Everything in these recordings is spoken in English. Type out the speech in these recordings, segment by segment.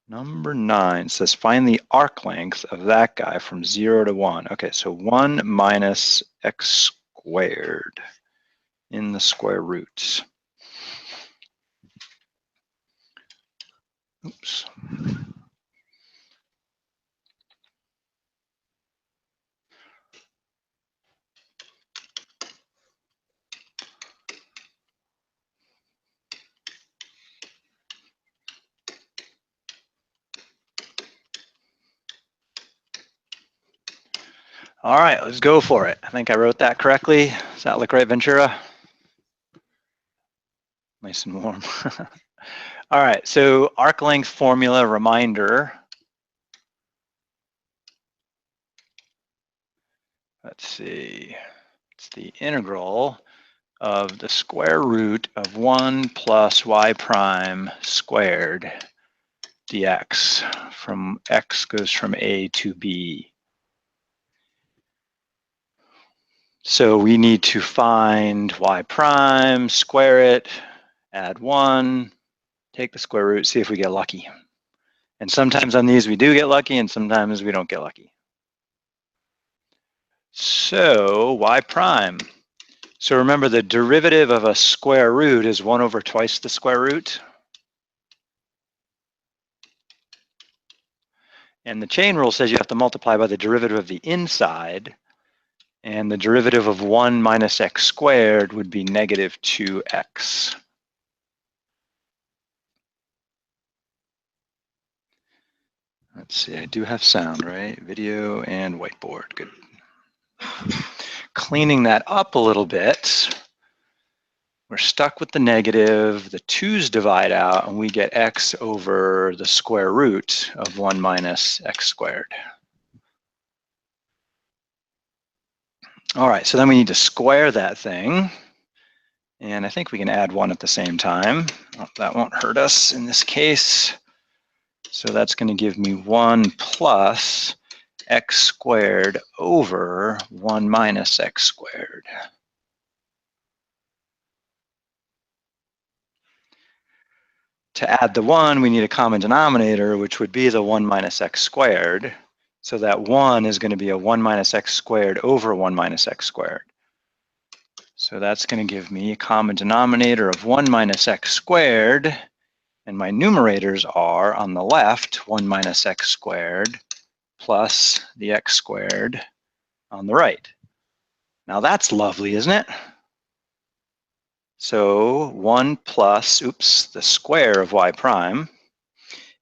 Number 9 says find the arc length of that guy from 0 to 1. Okay, so 1 minus x squared in the square roots. Oops. All right, let's go for it. I think I wrote that correctly. Does that look right, Ventura? Nice and warm. All right, so arc length formula reminder. Let's see, it's the integral of the square root of 1 plus y prime squared dx from x goes from a to b. So we need to find y prime, square it, add 1, take the square root, see if we get lucky. And sometimes on these we do get lucky and sometimes we don't get lucky. So y prime. So remember the derivative of a square root is 1 over twice the square root. And the chain rule says you have to multiply by the derivative of the inside. And the derivative of 1 minus x squared would be negative 2x. Let's see, I do have sound, right? Video and whiteboard, good. Cleaning that up a little bit, we're stuck with the negative, the 2's divide out, and we get x over the square root of 1 minus x squared. All right, so then we need to square that thing. And I think we can add 1 at the same time. Oh, that won't hurt us in this case. So that's going to give me 1 plus x squared over 1 minus x squared. To add the 1, we need a common denominator, which would be the 1 minus x squared. So that 1 is going to be a 1 minus x squared over 1 minus x squared. So that's going to give me a common denominator of 1 minus x squared. And my numerators are, on the left, 1 minus x squared plus the x squared on the right. Now that's lovely, isn't it? So 1 plus, the square of y prime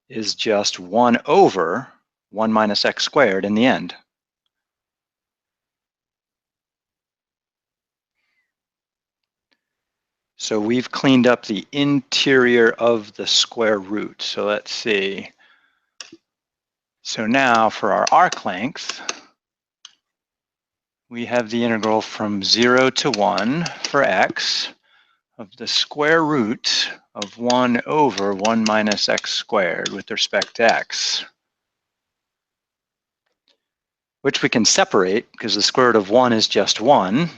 is just 1 over 1 minus x squared in the end. So we've cleaned up the interior of the square root. So let's see. So now for our arc length, we have the integral from 0 to 1 for x of the square root of 1 over 1 minus x squared with respect to x, which we can separate because the square root of 1 is just 1.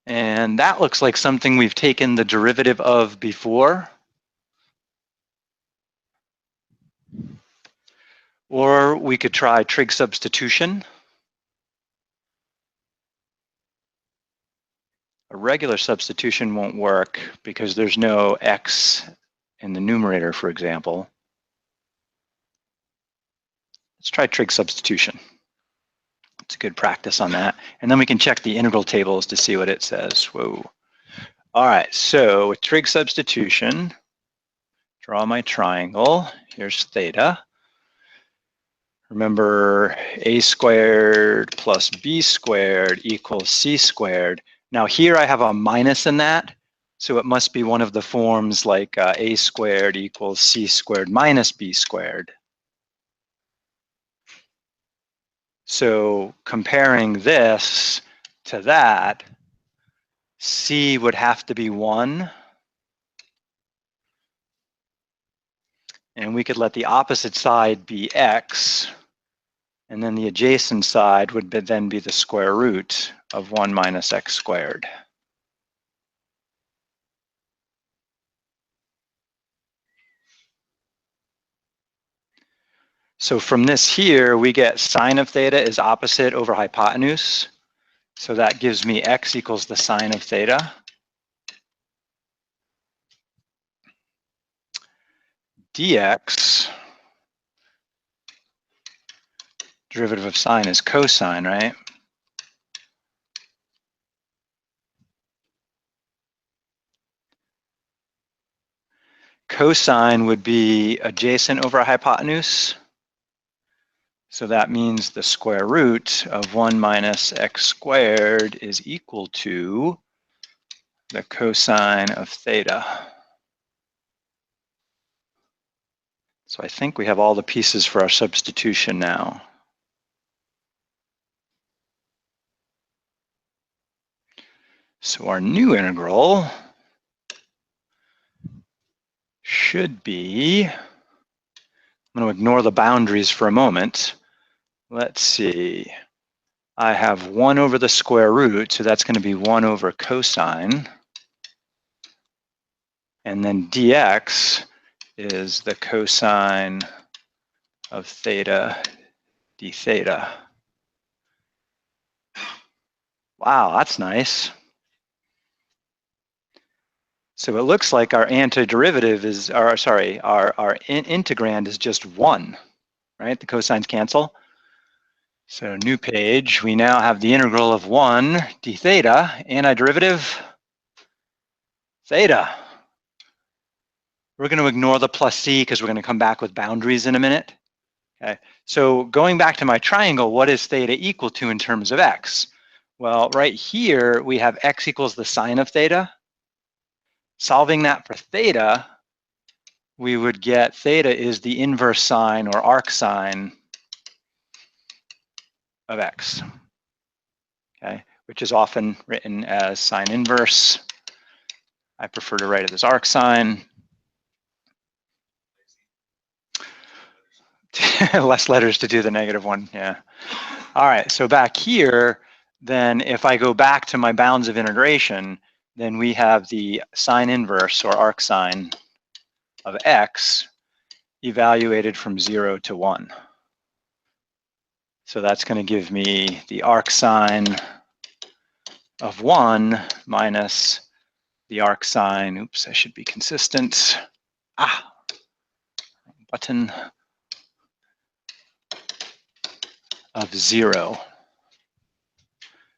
And that looks like something we've taken the derivative of before. Or we could try trig substitution. A regular substitution won't work because there's no x in the numerator, for example. Let's try trig substitution. It's a good practice on that. And then we can check the integral tables to see what it says. Whoa. All right, so with trig substitution, draw my triangle. Here's theta. Remember, a squared plus b squared equals c squared. Now here I have a minus in that, so it must be one of the forms like a squared equals c squared minus b squared. So comparing this to that, c would have to be 1. And we could let the opposite side be x. And then the adjacent side would then be the square root of 1 minus x squared. So from this here, we get sine of theta is opposite over hypotenuse. So that gives me x equals the sine of theta. Dx, derivative of sine is cosine, right? Cosine would be adjacent over hypotenuse. So that means the square root of 1 minus x squared is equal to the cosine of theta. So I think we have all the pieces for our substitution now. So our new integral should be, I'm going to ignore the boundaries for a moment. Let's see. I have 1 over the square root, so that's going to be 1 over cosine. And then dx is the cosine of theta d theta. Wow, that's nice. So it looks like our antiderivative is, or sorry, our integrand is just 1, right? The cosines cancel. So new page, we now have the integral of 1 d theta, antiderivative theta. We're going to ignore the plus c because we're going to come back with boundaries in a minute. Okay, so going back to my triangle, what is theta equal to in terms of x? Well, right here, we have x equals the sine of theta. Solving that for theta, we would get theta is the inverse sine or arc sine of x, okay, which is often written as sine inverse. I prefer to write it as arc sine. Less letters to do the -1, yeah. All right, so back here, then if I go back to my bounds of integration, then we have the sine inverse or arc sine of x evaluated from 0 to 1. So that's going to give me the arc sine of 1 minus the arc sine, oops, I should be consistent. Button of 0.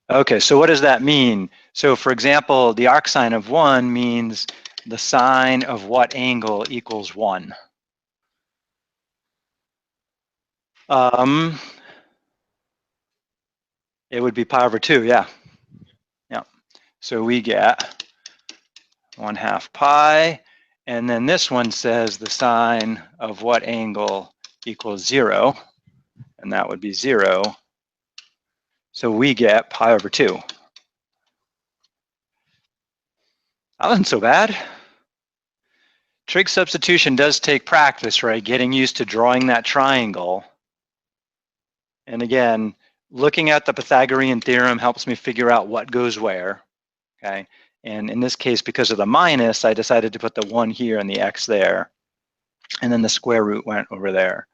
Okay, so what does that mean? So for example, the arc sine of 1 means the sine of what angle equals 1? It would be pi over 2, yeah. Yeah. So we get 1/2 pi, and then this one says the sine of what angle equals 0, and that would be 0. So we get pi over 2. That wasn't so bad. Trig substitution does take practice, right? Getting used to drawing that triangle. And again, looking at the Pythagorean theorem helps me figure out what goes where, okay? And in this case, because of the minus, I decided to put the 1 here and the x there. And then the square root went over there.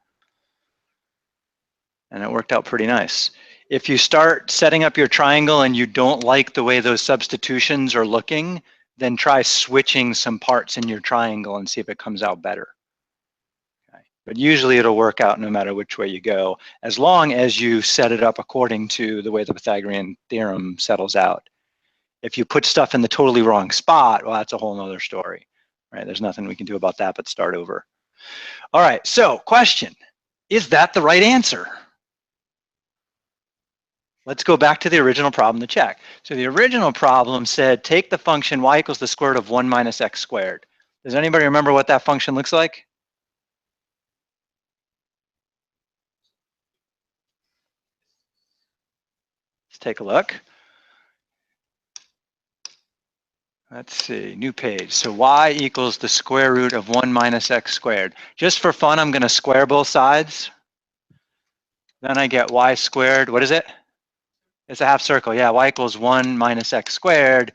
And it worked out pretty nice. If you start setting up your triangle and you don't like the way those substitutions are looking, then try switching some parts in your triangle and see if it comes out better. Okay. But usually it'll work out no matter which way you go, as long as you set it up according to the way the Pythagorean theorem settles out. If you put stuff in the totally wrong spot, well, that's a whole nother story, right? There's nothing we can do about that but start over. All right, so question, is that the right answer? Let's go back to the original problem to check. So the original problem said, take the function y equals the square root of 1 minus x squared. Does anybody remember what that function looks like? Let's take a look. Let's see, new page. So y equals the square root of 1 minus x squared. Just for fun, I'm going to square both sides. Then I get y squared. What is it? It's a half circle. Yeah, y equals 1 minus x squared.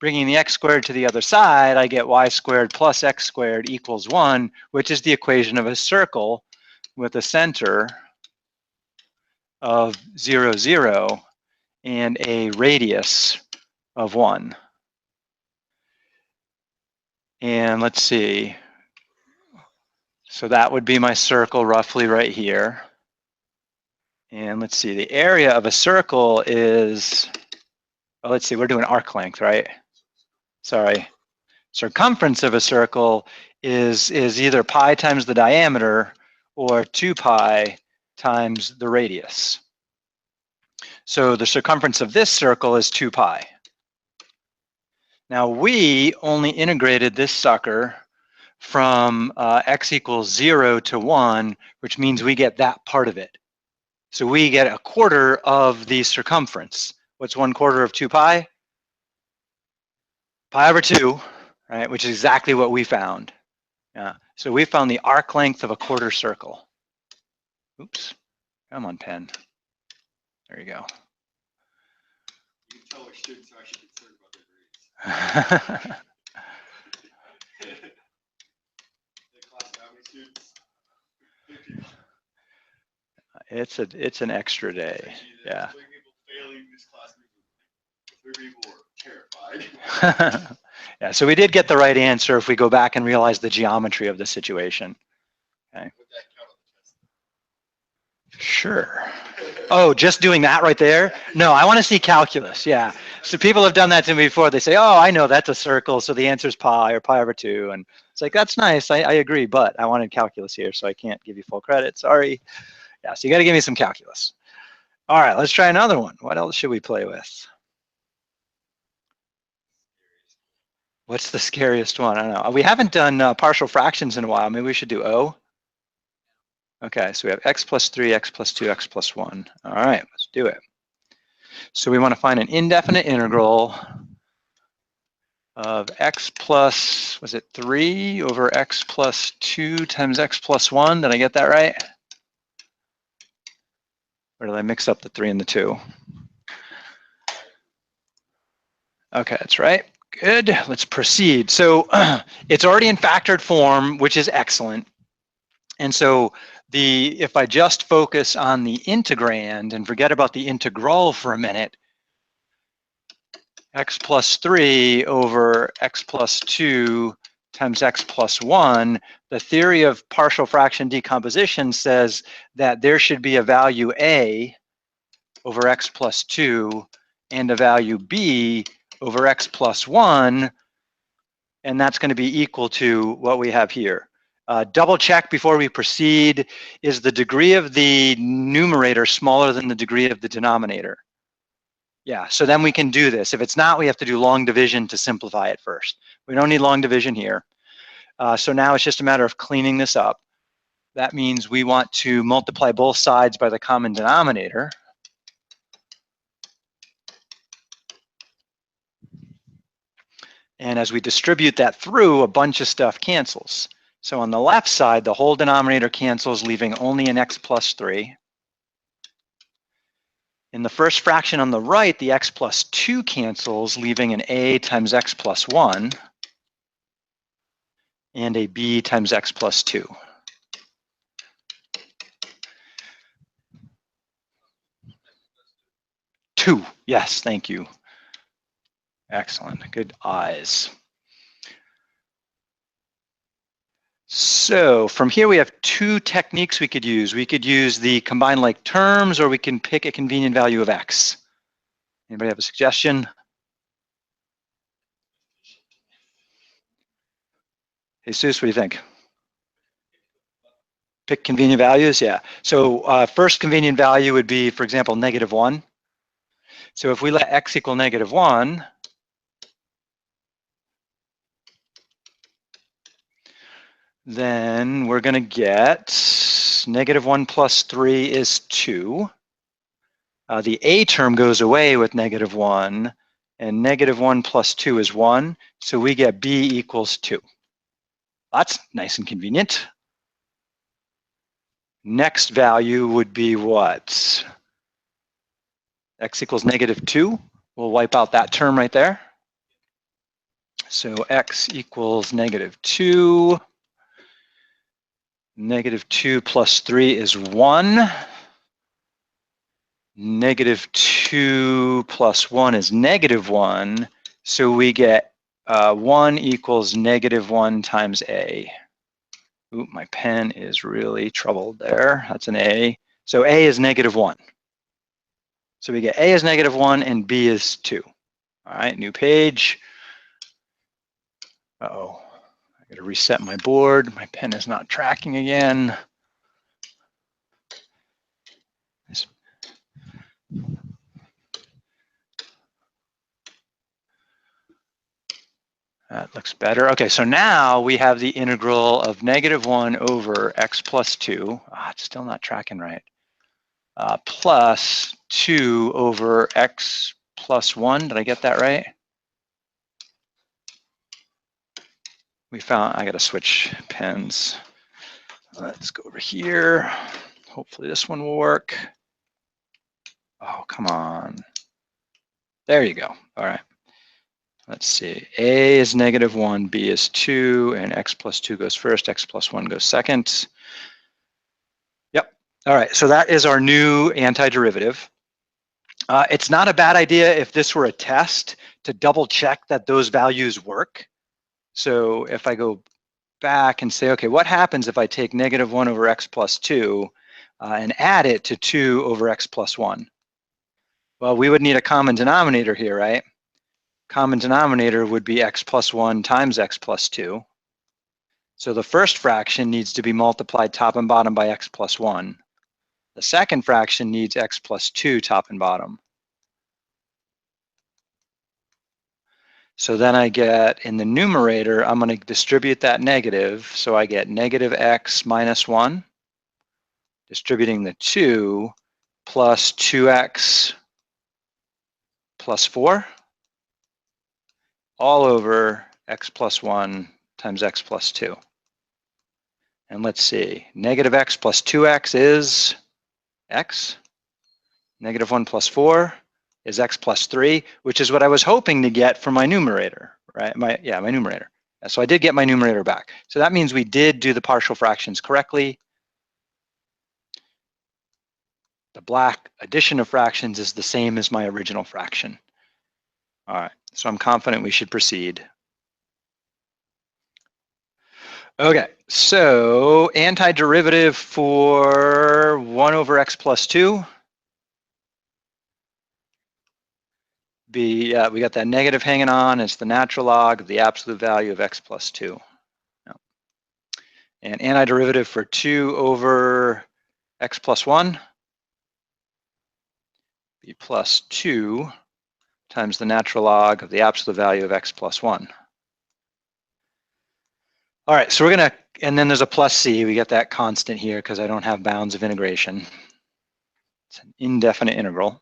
Bringing the x squared to the other side, I get y squared plus x squared equals 1, which is the equation of a circle with a center of 0, 0 and a radius of 1. And let's see. So that would be my circle roughly right here. And let's see, the area of a circle is, well, let's see, we're doing arc length, right? Sorry. Circumference of a circle is either pi times the diameter or 2 pi times the radius. So the circumference of this circle is 2 pi. Now we only integrated this sucker from x equals 0 to 1, which means we get that part of it. So we get a quarter of the circumference. What's 1/4 of 2 pi? Pi over 2, right? Which is exactly what we found. Yeah. So we found the arc length of a quarter circle. Oops. Come on, pen. There you go. You can tell which students are actually concerned about their grades. The class of how many students? 50. It's an extra day. Yeah. 3 people failing this class. 3 people were terrified. Yeah, so we did get the right answer if we go back and realize the geometry of the situation. Okay. Would that count on the test? Sure. Oh, just doing that right there? No, I want to see calculus. Yeah. So people have done that to me before. They say, oh, I know that's a circle, so the answer is pi or pi over 2. And it's like, that's nice. I agree, but I wanted calculus here, so I can't give you full credit. Sorry. Yeah, so you got to give me some calculus. All right, let's try another one. What else should we play with? What's the scariest one? I don't know. We haven't done partial fractions in a while. Maybe we should do O. Okay, so we have x plus 3, x plus 2, x plus 1. All right, let's do it. So we want to find an indefinite integral of x plus, was it 3 over x plus 2 times x plus 1? Did I get that right? Or did I mix up the 3 and the 2? Okay, that's right. Good, let's proceed. So it's already in factored form, which is excellent. And so if I just focus on the integrand and forget about the integral for a minute, x plus 3 over x plus 2 times x plus 1, the theory of partial fraction decomposition says that there should be a value a over x plus 2 and a value b over x plus 1, and that's going to be equal to what we have here. Double check before we proceed, is the degree of the numerator smaller than the degree of the denominator? Yeah, so then we can do this. If it's not, we have to do long division to simplify it first. We don't need long division here. So now it's just a matter of cleaning this up. That means we want to multiply both sides by the common denominator. And as we distribute that through, a bunch of stuff cancels. So on the left side, the whole denominator cancels, leaving only an x plus 3. In the first fraction on the right, the x plus 2 cancels, leaving an a times x plus 1 and a b times x plus 2. Two, yes, thank you. Excellent, good eyes. So from here we have 2 techniques we could use. We could use the combined like terms, or we can pick a convenient value of x. Anybody have a suggestion? Jesus, what do you think? Pick convenient values, yeah. So first convenient value would be, for example, -1. So if we let x equal -1, then we're going to get -1 plus 3 is 2. The a term goes away with -1, and -1 plus 2 is 1. So we get b equals 2. That's nice and convenient. Next value would be what? X equals -2. We'll wipe out that term right there. So x equals -2. -2 plus 3 is 1. -2 plus 1 is -1. So we get 1 equals -1 times a. Ooh, my pen is really troubled there. That's an A. So A is -1. So we get A is -1 and B is 2. All right, new page. Uh-oh, I gotta reset my board. My pen is not tracking again. That looks better. Okay, so now we have the integral of -1 over x plus 2. It's still not tracking right. Plus 2 over x plus 1. Did I get that right? We found, I gotta switch pens. Let's go over here. Hopefully this one will work. Oh, come on. There you go. All right. Let's see. A is -1, B is 2, and x plus 2 goes first, x plus 1 goes second. Yep. All right, so that is our new antiderivative. It's not a bad idea if this were a test to double check that those values work. So if I go back and say, okay, what happens if I take -1 over x plus 2 and add it to 2 over x plus 1? Well, we would need a common denominator here, right? Common denominator would be x plus 1 times x plus 2. So the first fraction needs to be multiplied top and bottom by x plus 1. The second fraction needs x plus 2 top and bottom. So then I get, in the numerator, I'm going to distribute that negative. So I get -x minus 1, distributing the 2, plus 2x plus 4, all over x plus 1 times x plus 2. And let's see, -x plus 2x is x. -1 plus 4 is x plus 3, which is what I was hoping to get for my numerator, right? My numerator. So I did get my numerator back. So that means we did do the partial fractions correctly. The black addition of fractions is the same as my original fraction. All right, so I'm confident we should proceed. Okay, so antiderivative for 1 over x plus 2. We got that negative hanging on. It's the natural log of the absolute value of x plus 2. And antiderivative for 2 over x plus 1 be plus 2 times the natural log of the absolute value of x plus 1. All right, so we're gonna, and then there's a plus c. We get that constant here because I don't have bounds of integration. It's an indefinite integral.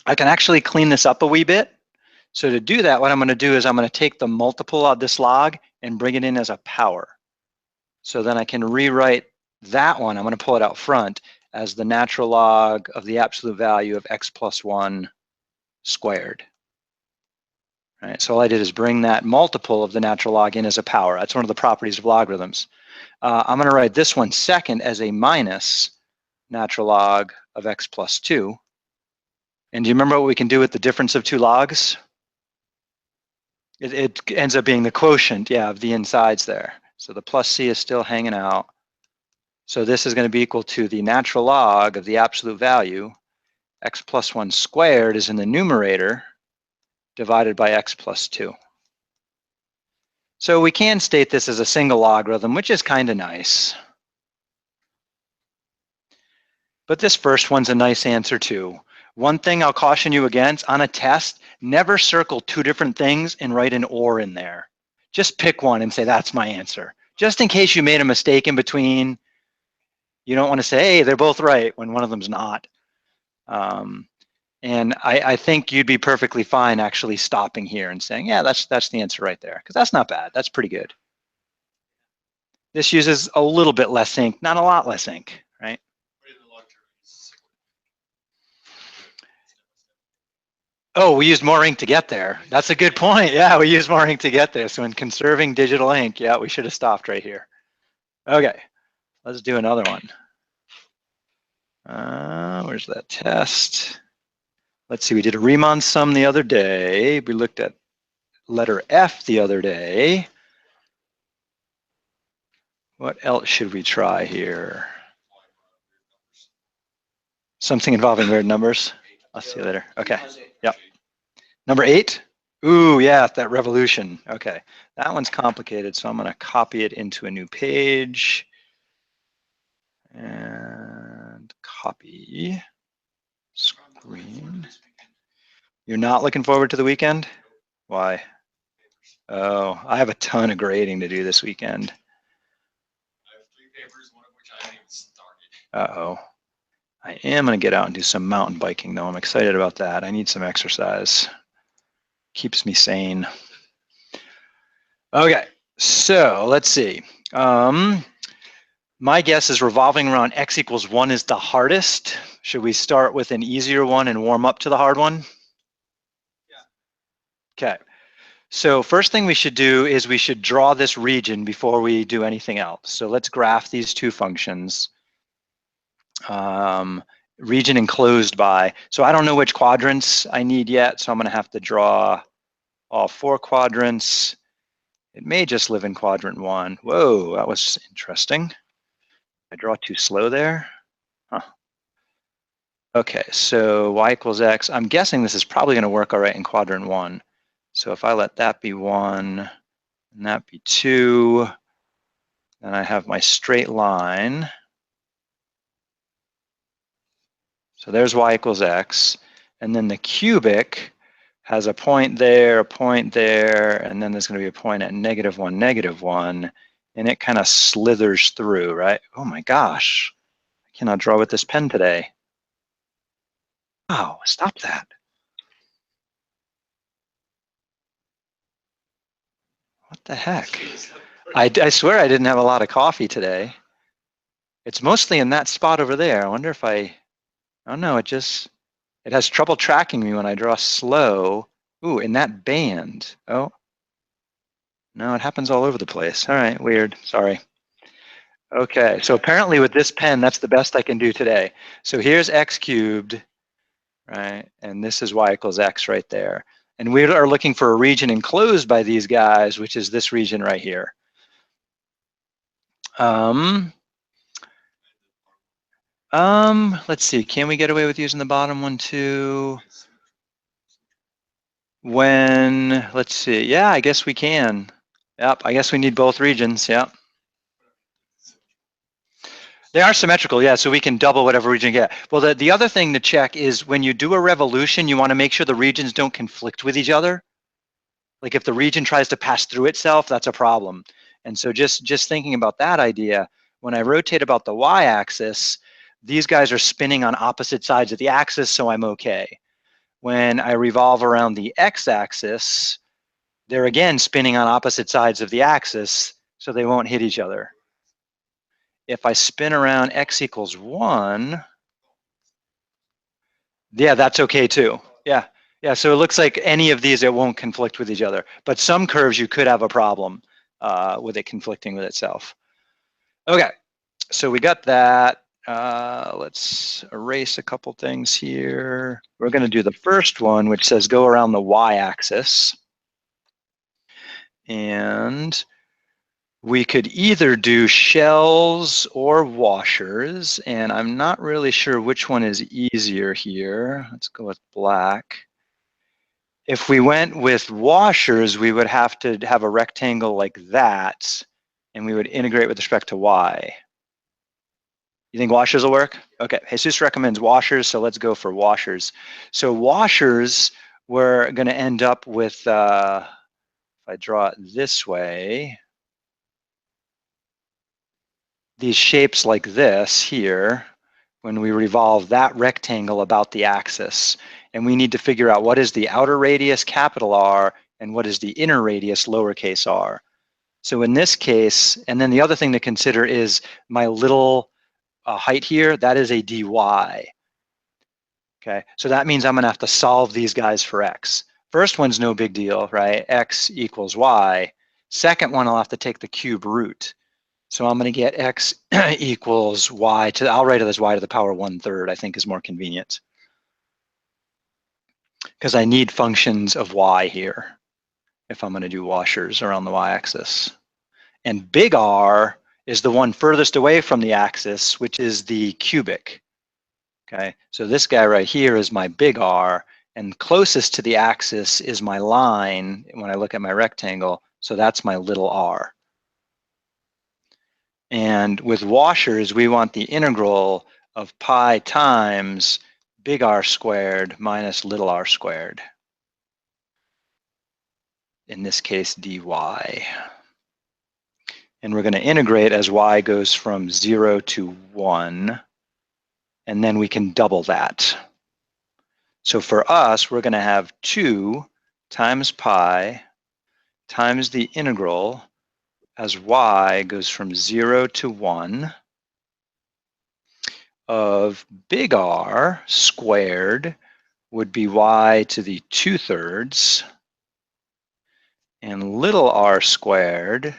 I can actually clean this up a wee bit. So to do that, what I'm going to do is I'm going to take the multiple of this log and bring it in as a power. So then I can rewrite that one, I'm going to pull it out front, as the natural log of the absolute value of x plus 1 squared. All right, so all I did is bring that multiple of the natural log in as a power. That's one of the properties of logarithms. I'm going to write this one second as a minus natural log of x plus 2. And do you remember what we can do with the difference of two logs? It ends up being the quotient, yeah, of the insides there. So the plus c is still hanging out. So this is going to be equal to the natural log of the absolute value. X plus 1 squared is in the numerator, divided by x plus 2. So we can state this as a single logarithm, which is kind of nice. But this first one's a nice answer too. One thing I'll caution you against, on a test, never circle two different things and write an or in there. Just pick one and say, that's my answer. Just in case you made a mistake in between, you don't want to say, hey, they're both right, when one of them's not. And I think you'd be perfectly fine actually stopping here and saying, yeah, that's the answer right there, because that's not bad. That's pretty good. This uses a little bit less ink, not a lot less ink. Oh, we used more ink to get there. That's a good point. Yeah, we used more ink to get there. So in conserving digital ink, yeah, we should have stopped right here. Okay, let's do another one. Where's that test? Let's see, we did a Riemann sum the other day. We looked at letter F the other day. What else should we try here? Something involving weird numbers. I'll see you later. Okay, yep. Number 8? Ooh, yeah, that revolution. Okay, that one's complicated, so I'm gonna copy it into a new page. And copy, screen. You're not looking forward to the weekend? Why? Oh, I have a ton of grading to do this weekend. I have 3 papers, one of which I haven't even started. Uh-oh. I am gonna get out and do some mountain biking though. I'm excited about that. I need some exercise. Keeps me sane. Okay, so let's see. My guess is revolving around x equals 1 is the hardest. Should we start with an easier one and warm up to the hard one? Yeah. Okay. So first thing we should do is we should draw this region before we do anything else. So let's graph these two functions. Region enclosed by. So I don't know which quadrants I need yet, so I'm going to have to draw all 4 quadrants. It may just live in quadrant 1. Whoa, that was interesting. I draw too slow there? Huh. Okay, so y equals x. I'm guessing this is probably going to work all right in quadrant 1. So if I let that be 1 and that be 2, then I have my straight line. So there's y equals x. And then the cubic has a point there, and then there's going to be a point at -1, -1, and it kind of slithers through, right? Oh my gosh, I cannot draw with this pen today. Wow, stop that. What the heck? I swear I didn't have a lot of coffee today. It's mostly in that spot over there. I wonder if I don't know, it has trouble tracking me when I draw slow. Ooh, in that band. Oh, no, it happens all over the place. All right, weird, sorry. Okay, so apparently with this pen, that's the best I can do today. So here's x cubed, right? And this is y equals x right there. And we are looking for a region enclosed by these guys, which is this region right here. Let's see, can we get away with using the bottom one too? When, let's see, yeah, I guess we can. Yep, I guess we need both regions, yep. They are symmetrical, yeah, so we can double whatever region you get. Well, the other thing to check is when you do a revolution, you want to make sure the regions don't conflict with each other. Like if the region tries to pass through itself, that's a problem. And so just thinking about that idea, when I rotate about the y-axis, these guys are spinning on opposite sides of the axis, so I'm okay. When I revolve around the x-axis, they're again spinning on opposite sides of the axis, so they won't hit each other. If I spin around x equals 1, yeah, that's okay too. Yeah, yeah. So it looks like any of these, it won't conflict with each other. But some curves, you could have a problem with it conflicting with itself. Okay, so we got that. Let's erase a couple things here. We're going to do the first one, which says go around the y-axis. And we could either do shells or washers, and I'm not really sure which one is easier here. Let's go with black. If we went with washers, we would have to have a rectangle like that, and we would integrate with respect to y. You think washers will work? Okay, Jesus recommends washers, so let's go for washers. So washers, we're going to end up with, if I draw it this way, these shapes like this here, when we revolve that rectangle about the axis. And we need to figure out what is the outer radius, capital R, and what is the inner radius, lowercase r. So in this case, and then the other thing to consider is my little height here, that is a dy. Okay, so that means I'm going to have to solve these guys for x. First one's no big deal, right? X equals y. Second one, I'll have to take the cube root. So I'm going to get x equals y to, I'll write it as y to the power 1/3, I think is more convenient. Because I need functions of y here if I'm going to do washers around the y-axis. And big R is the one furthest away from the axis, which is the cubic. Okay, so this guy right here is my big R, and closest to the axis is my line when I look at my rectangle, so that's my little r. And with washers, we want the integral of pi times big R squared minus little r squared. In this case, dy. And we're going to integrate as y goes from 0 to 1, and then we can double that. So for us, we're going to have 2 times pi times the integral as y goes from 0 to 1 of big R squared would be y to the 2/3, and little r squared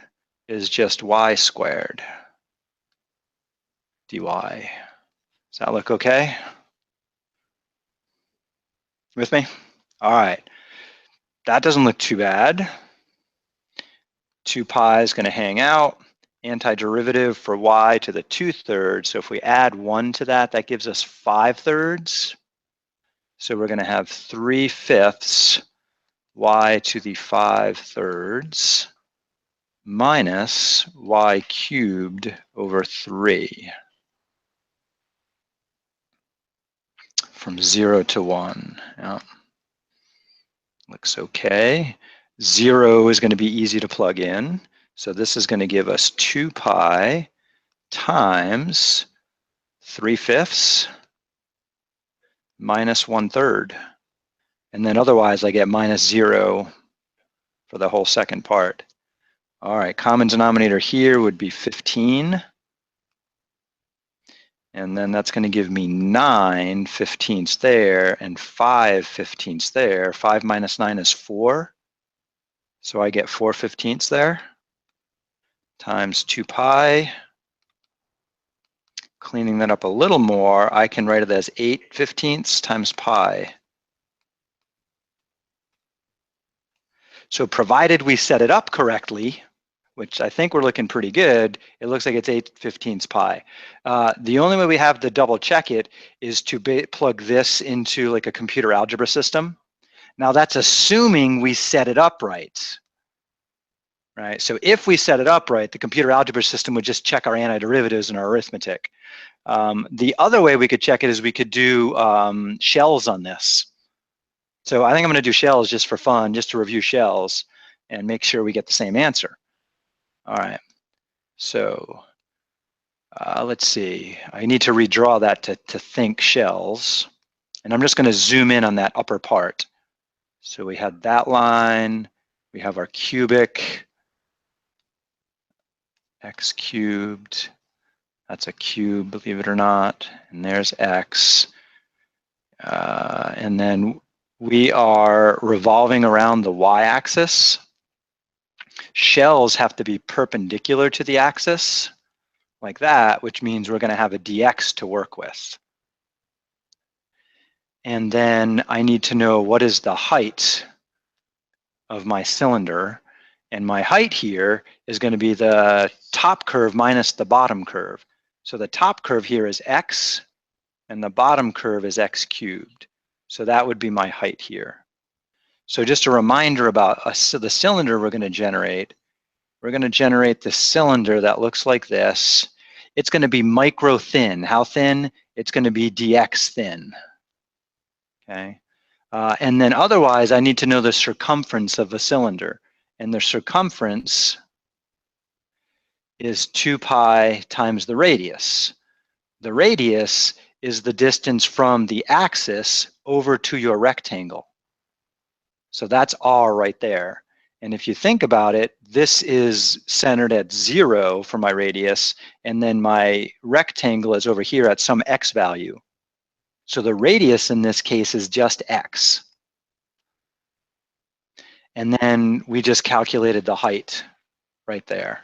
is just y squared dy. Does that look okay? With me? All right. That doesn't look too bad. 2 pi is going to hang out. Antiderivative for y to the 2/3. So if we add 1 to that, that gives us 5/3. So we're going to have 3/5 y to the 5/3 minus y cubed over 3 from 0 to 1. Yeah. Looks okay. 0 is going to be easy to plug in. So this is going to give us 2 pi times 3/5 minus 1/3. And then otherwise I get minus 0 for the whole second part. All right, common denominator here would be 15. And then that's going to give me 9/15 there and 5/15 there. 5 minus 9 is 4. So I get 4/15 there times 2 pi. Cleaning that up a little more, I can write it as 8/15 times pi. So provided we set it up correctly, which I think we're looking pretty good, it looks like it's 8/15 pi. The only way we have to double check it is to plug this into like a computer algebra system. Now that's assuming we set it up right. Right? So if we set it up right, the computer algebra system would just check our antiderivatives and our arithmetic. The other way we could check it is we could do shells on this. So I think I'm going to do shells just for fun, just to review shells and make sure we get the same answer. All right, so let's see. I need to redraw that to think shells. And I'm just going to zoom in on that upper part. So we had that line. We have our cubic, x cubed. That's a cube, believe it or not. And there's x. And then we are revolving around the y-axis. Shells have to be perpendicular to the axis, like that, which means we're going to have a dx to work with. And then I need to know what is the height of my cylinder. And my height here is going to be the top curve minus the bottom curve. So the top curve here is x, and the bottom curve is x cubed. So that would be my height here. So just a reminder about the cylinder we're going to generate. We're going to generate the cylinder that looks like this. It's going to be micro thin. How thin? It's going to be dx thin. Okay. And then otherwise, I need to know the circumference of a cylinder. And the circumference is 2 pi times the radius. The radius is the distance from the axis over to your rectangle. So that's r right there. And if you think about it, this is centered at 0 for my radius, and then my rectangle is over here at some x value. So the radius in this case is just x. And then we just calculated the height right there.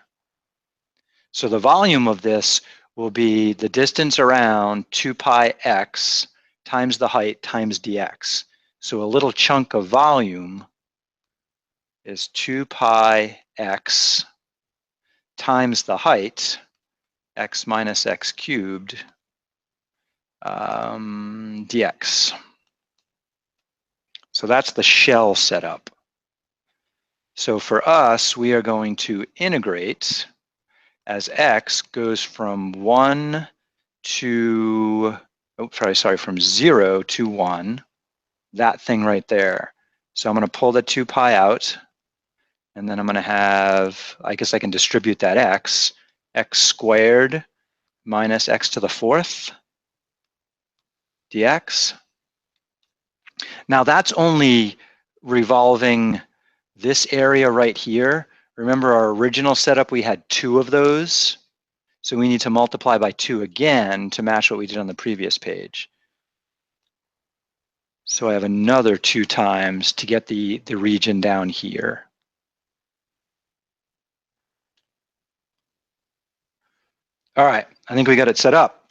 So the volume of this will be the distance around 2 pi x times the height times dx. So a little chunk of volume is 2 pi x times the height, x minus x cubed, dx. So that's the shell setup. So for us, we are going to integrate as x goes from 1 to, from 0 to 1, that thing right there. So I'm going to pull the 2 pi out, and then I'm going to have, I guess I can distribute that x squared minus x to the 4th dx. Now that's only revolving this area right here. Remember our original setup, we had 2 of those. So we need to multiply by 2 again to match what we did on the previous page. So I have another 2 times to get the region down here. All right, I think we got it set up.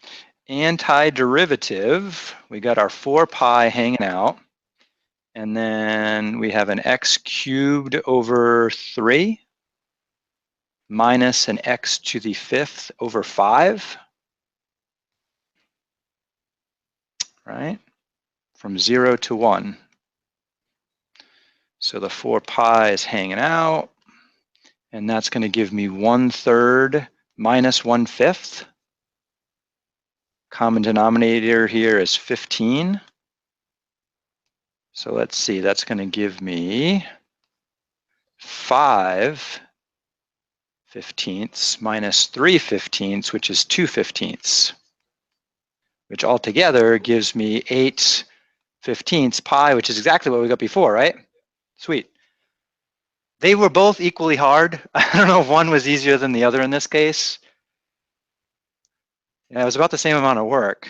Antiderivative, we got our 4 pi hanging out. And then we have an x cubed over 3 minus an x to the 5th over 5, right? From 0 to 1. So the 4 pi is hanging out, and that's going to give me 1/3 minus 1/5. Common denominator here is 15. So let's see, that's going to give me 5/15 minus 3/15, which is 2/15, which altogether gives me 8/15 pi, which is exactly what we got before, right? Sweet. They were both equally hard. I don't know if one was easier than the other in this case. Yeah, it was about the same amount of work.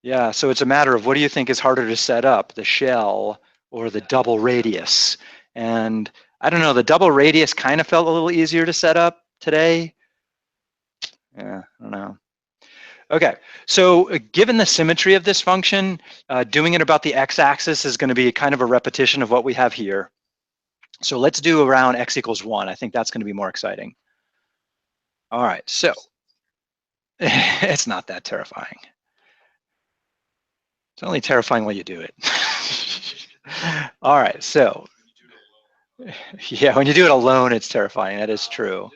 Yeah, so it's a matter of what do you think is harder to set up, the shell or the double radius? And I don't know, the double radius kind of felt a little easier to set up today. Yeah, I don't know. Okay, so given the symmetry of this function, doing it about the x-axis is going to be kind of a repetition of what we have here. So let's do around x equals 1. I think that's going to be more exciting. All right, so it's not that terrifying. It's only terrifying when you do it. All right, so yeah, when you do it alone, it's terrifying. That is true.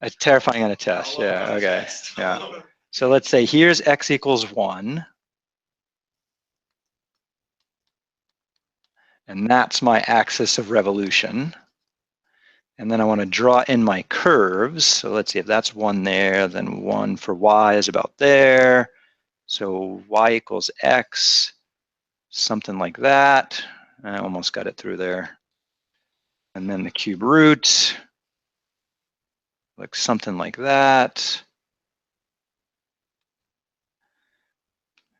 It's terrifying on a test. Yeah, okay. Yeah. So let's say here's x equals 1. And that's my axis of revolution. And then I want to draw in my curves. So let's see if that's 1 there, then 1 for y is about there. So y equals x, something like that. I almost got it through there. And then the cube root looks something like that.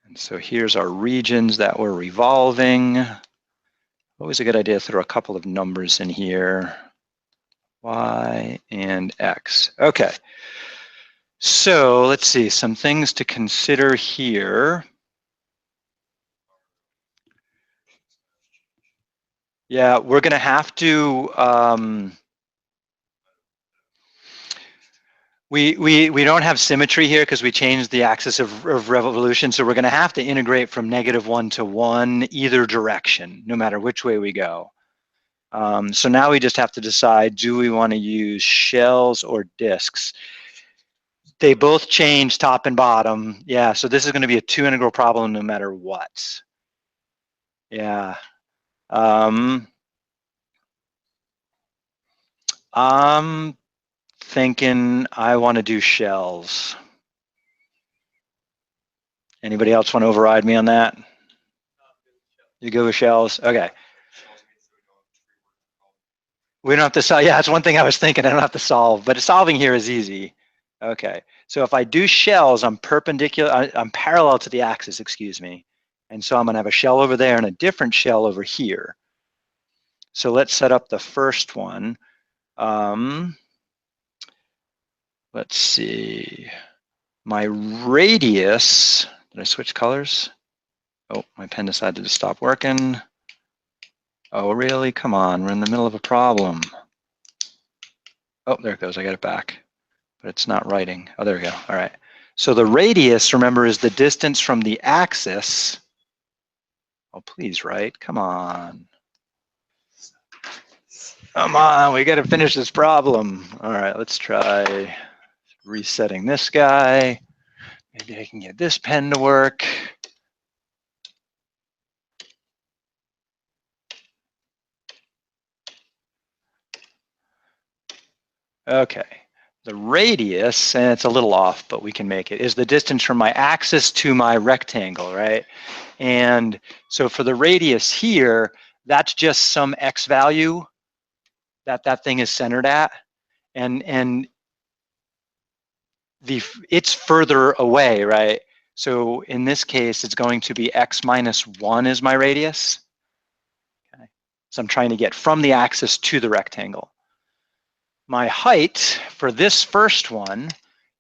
And so here's our regions that we're revolving. Always a good idea to throw a couple of numbers in here. Y and x. Okay. So let's see, some things to consider here. Yeah, we're going to have to, we don't have symmetry here because we changed the axis of revolution. So we're going to have to integrate from -1 to 1 either direction, no matter which way we go. So now we just have to decide, do we want to use shells or disks? They both change top and bottom. Yeah, so this is going to be a 2 integral problem no matter what. Yeah. I'm thinking I want to do shells. Anybody else want to override me on that? You go with shells? Okay. We don't have to solve. Yeah, that's one thing I was thinking. I don't have to solve, but solving here is easy. Okay. So if I do shells, I'm perpendicular, I'm parallel to the axis, excuse me. And so I'm gonna have a shell over there and a different shell over here. So let's set up the first one. Let's see, my radius, did I switch colors? Oh, my pen decided to stop working. Oh, really? Come on, we're in the middle of a problem. Oh, there it goes, I got it back. But it's not writing. Oh, there we go, all right. So the radius, remember, is the distance from the axis. Oh, please write, come on. Come on, we gotta finish this problem. All right, let's try resetting this guy. Maybe I can get this pen to work. Okay, the radius, and it's a little off, but we can make it, is the distance from my axis to my rectangle, right? And so for the radius here, that's just some x value that that thing is centered at. And it's further away, right? So in this case, it's going to be x minus 1 is my radius. Okay. So I'm trying to get from the axis to the rectangle. My height for this first one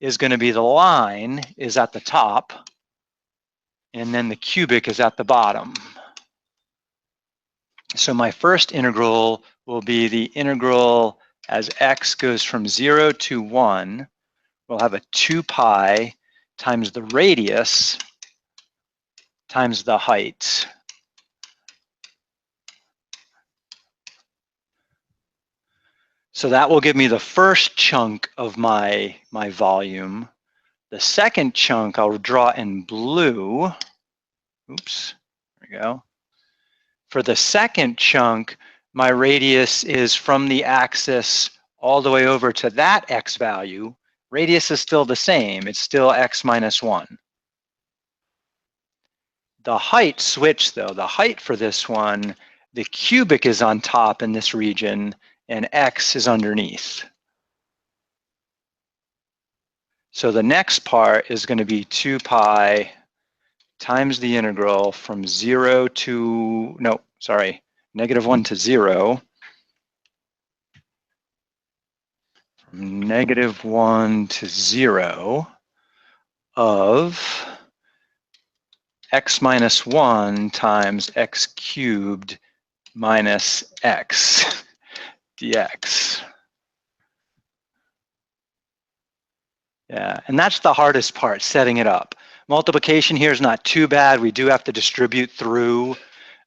is going to be the line is at the top, and then the cubic is at the bottom. So my first integral will be the integral as x goes from 0 to 1. We'll have a 2 pi times the radius times the height. So that will give me the first chunk of my volume. The second chunk I'll draw in blue. Oops, there we go. For the second chunk, my radius is from the axis all the way over to that x value. Radius is still the same, it's still x minus 1. The height switched though. The height for this one, the cubic is on top in this region and x is underneath. So the next part is going to be 2 pi times the integral from 0 to, no, sorry, negative 1 to 0. From negative 1 to 0 of x minus 1 times x cubed minus x dx. Yeah, and that's the hardest part, setting it up. Multiplication here is not too bad. We do have to distribute through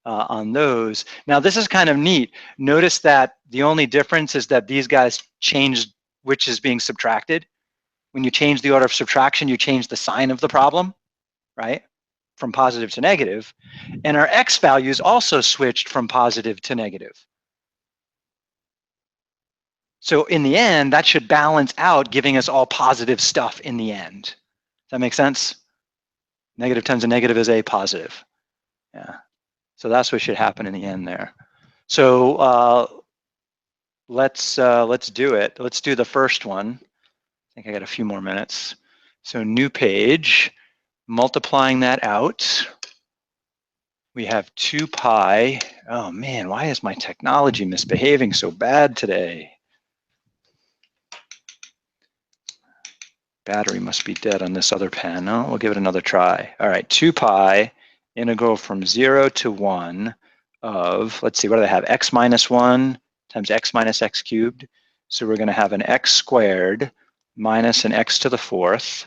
on those. Now this is kind of neat. Notice that the only difference is that these guys changed which is being subtracted. When you change the order of subtraction, you change the sign of the problem, right? From positive to negative. And our x values also switched from positive to negative. So in the end, that should balance out, giving us all positive stuff in the end. Does that make sense? Negative times a negative is a positive. Yeah. So that's what should happen in the end there. So let's do it. Let's do the first one. I think I got a few more minutes. So new page, multiplying that out. We have 2 pi. Oh man, why is my technology misbehaving so bad today? Battery must be dead on this other pen. Oh, we'll give it another try. All right, 2 pi integral from 0 to 1 of, let's see, what do they have? X minus 1 times x minus x cubed. So we're going to have an x squared minus an x to the 4th,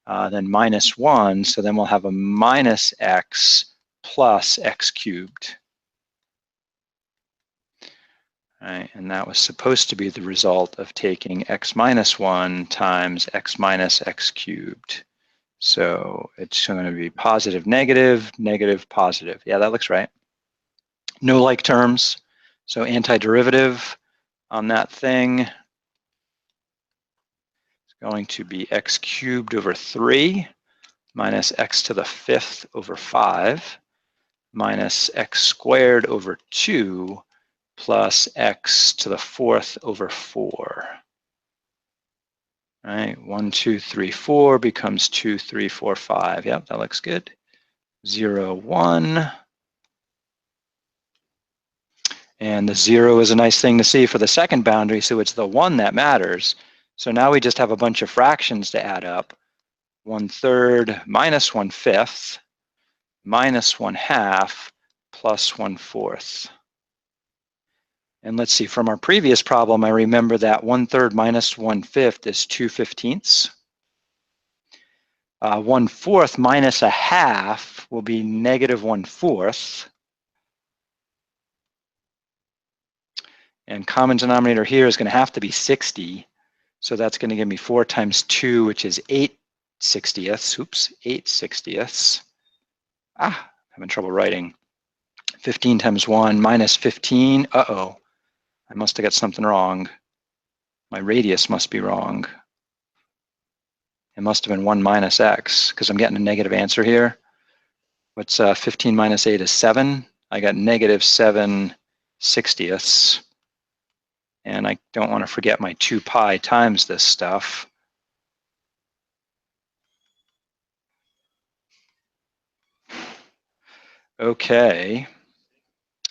then minus 1. So then we'll have a minus x plus x cubed. Right, and that was supposed to be the result of taking x minus 1 times x minus x cubed. So it's going to be positive, negative, negative, positive. Yeah, that looks right. No like terms, so antiderivative on that thing is going to be x cubed over 3 minus x to the 5th over 5 minus x squared over 2 plus x to the 4th over 4. right? 1, 2, 3, 4 becomes 2, 3, 4, 5. Yep, that looks good. 0, 1. And the 0 is a nice thing to see for the second boundary, so it's the 1 that matters. So now we just have a bunch of fractions to add up. 1/3 minus 1/5 minus 1/2 plus 1/4. And let's see, from our previous problem, I remember that 1/3 minus 1/5 is 2/15. 1/4 minus 1/2 will be negative 1/4. And common denominator here is going to have to be 60. So that's going to give me 4 times 2, which is 8/60. Oops, 8/60. Having trouble writing. 15 times 1 minus 15. Uh-oh. I must have got something wrong. My radius must be wrong. It must have been 1 minus x, because I'm getting a negative answer here. What's 15 minus 8 is 7. I got negative 7/60. And I don't want to forget my 2 pi times this stuff. Okay.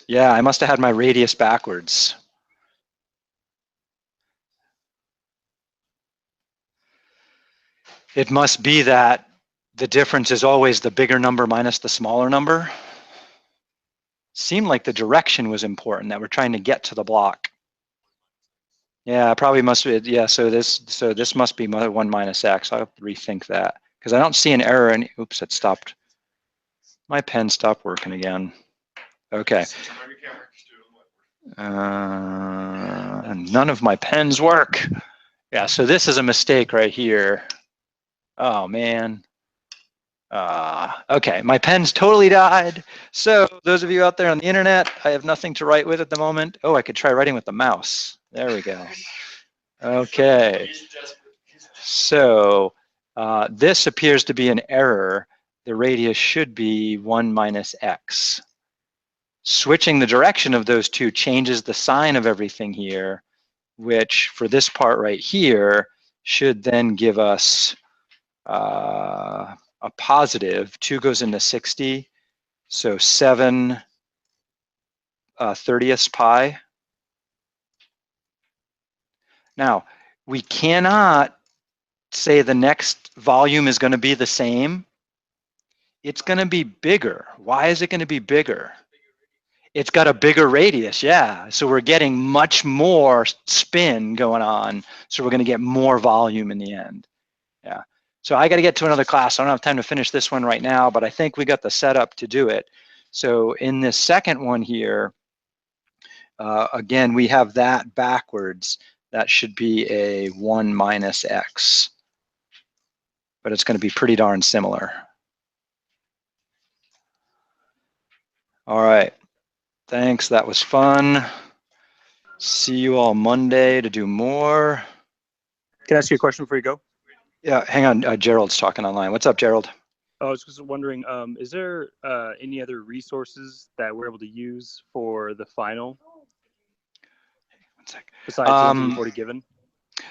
Yeah, I must have had my radius backwards. It must be that the difference is always the bigger number minus the smaller number. Seemed like the direction was important, that we're trying to get to the block. Yeah, probably must be, yeah, so this must be 1 minus x. I'll have to rethink that, because I don't see an error in, oops, it stopped. My pen stopped working again. Okay. None of my pens work. Yeah, so this is a mistake right here. Oh, man. Okay, my pen's totally died. So those of you out there on the internet, I have nothing to write with at the moment. Oh, I could try writing with the mouse. There we go. Okay. So this appears to be an error. The radius should be 1 minus x. Switching the direction of those two changes the sign of everything here, which for this part right here should then give us a positive. 2 goes into 60, so 7/30 pi. Now, we cannot say the next volume is going to be the same. It's going to be bigger. Why is it going to be bigger? It's got a bigger radius, yeah. So we're getting much more spin going on. So we're going to get more volume in the end. Yeah. So I got to get to another class. I don't have time to finish this one right now, but I think we got the setup to do it. So in this second one here, again, we have that backwards. That should be a 1 minus x. But it's going to be pretty darn similar. All right. Thanks. That was fun. See you all Monday to do more. Can I ask you a question before you go? Yeah, hang on. Gerald's talking online. What's up, Gerald? I was just wondering, is there any other resources that we're able to use for the final? 1 sec. Besides the ones you've already given?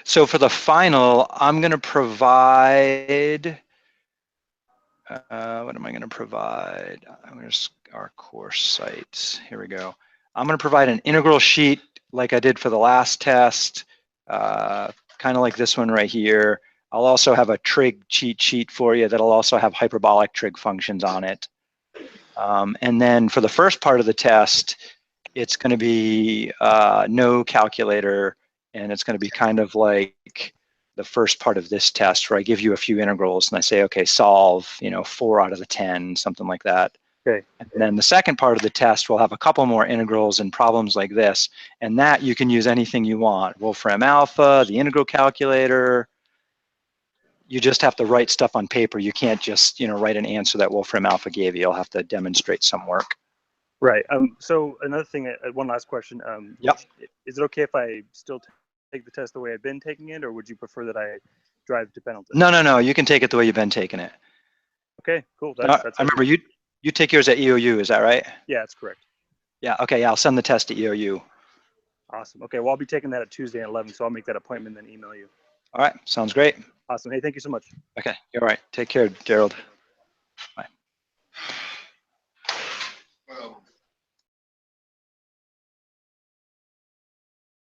So for the final, I'm going to provide, what am I going to provide? Where's our course site? Here we go. I'm going to provide an integral sheet like I did for the last test, kind of like this one right here. I'll also have a trig cheat sheet for you that'll also have hyperbolic trig functions on it. And then for the first part of the test, it's going to be no calculator, and it's going to be kind of like the first part of this test where I give you a few integrals and I say, okay, solve, 4 out of the 10, something like that. Okay. And then the second part of the test will have a couple more integrals and problems like this, and that you can use anything you want. Wolfram alpha, the integral calculator. You just have to write stuff on paper. You can't just, write an answer that Wolfram alpha gave you. You'll have to demonstrate some work. Right. So another thing, one last question. Yep. Is it okay if I still take the test the way I've been taking it, or would you prefer that I drive to Pendleton? No. You can take it the way you've been taking it. Okay, cool. I remember you take yours at EOU, is that right? Yeah, that's correct. Yeah, okay, I'll send the test to EOU. Awesome. Okay, well, I'll be taking that at Tuesday at 11, so I'll make that appointment and then email you. All right, sounds great. Awesome. Hey, thank you so much. Okay, you're all right. Take care, Gerald. Bye.